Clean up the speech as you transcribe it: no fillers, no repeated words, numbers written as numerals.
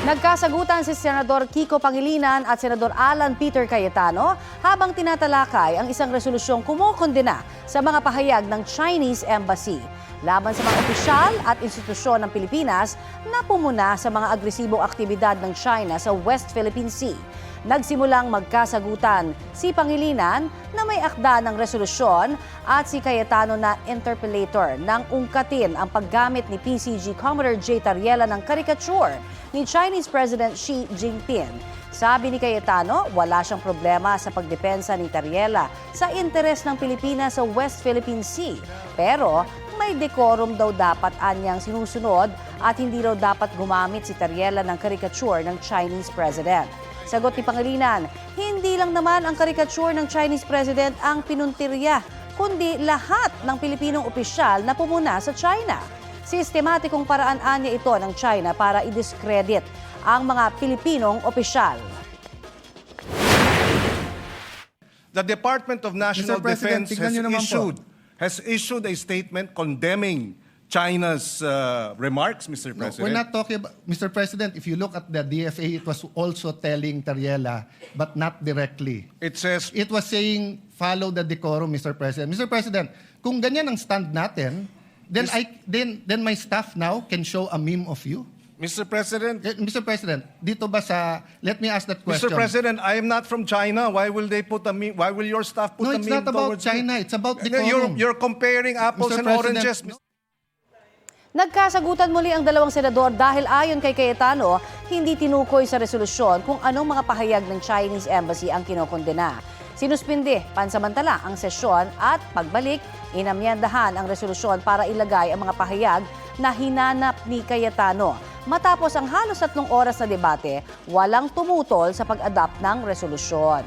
Nagkasagutan si Senador Kiko Pangilinan at Senador Alan Peter Cayetano habang tinatalakay ang isang resolusyong kumokondena sa mga pahayag ng Chinese Embassy laban sa mga opisyal at institusyon ng Pilipinas na pumuna sa mga agresibong aktibidad ng China sa West Philippine Sea. Nagsimulang magkasagutan si Pangilinan na may akda ng resolusyon at si Cayetano na interpellator nang ungkatin ang paggamit ni PCG Commodore J. Tariela ng caricature ni Chinese President Xi Jinping. Sabi ni Cayetano, wala siyang problema sa pagdepensa ni Tariela sa interes ng Pilipinas sa West Philippine Sea. Pero may decorum daw dapat anyang sinusunod at hindi raw dapat gumamit si Tariela ng caricature ng Chinese President. Sagot ni Pangilinan, hindi lang naman ang caricature ng Chinese President ang pinuntirya, kundi lahat ng Pilipinong opisyal na pumuna sa China. Sistematikong paraan anya ito ng China para i-discredit ang mga Pilipinong opisyal. The Department of National Mr. President, Defense tignan niyo naman po. has issued a statement condemning China's remarks, Mr. No, President. we're not talking about, Mr. President, if you look at the DFA, it was also telling Tariela, but not directly. It says, It was saying, follow the decorum, Mr. President. Mr. President, kung ganyan ang stand natin, then my staff now can show a meme of you. Mr. President, Mr. President, dito ba sa, let me ask that question. Mr. President, I am not from China. Why will they put a meme? Why will your staff put No, a it's meme not about towards me? China, it's about You're, decorum. you're comparing apples Mr. and President, oranges. Nagkasagutan muli ang dalawang senador dahil ayon kay Cayetano, hindi tinukoy sa resolusyon kung anong mga pahayag ng Chinese Embassy ang kinokondena. Sinuspindi pansamantala ang sesyon at pagbalik, inamyendahan ang resolusyon para ilagay ang mga pahayag na hinanap ni Cayetano. Matapos ang halos 3 oras na debate, walang tumutol sa pag-adapt ng resolusyon.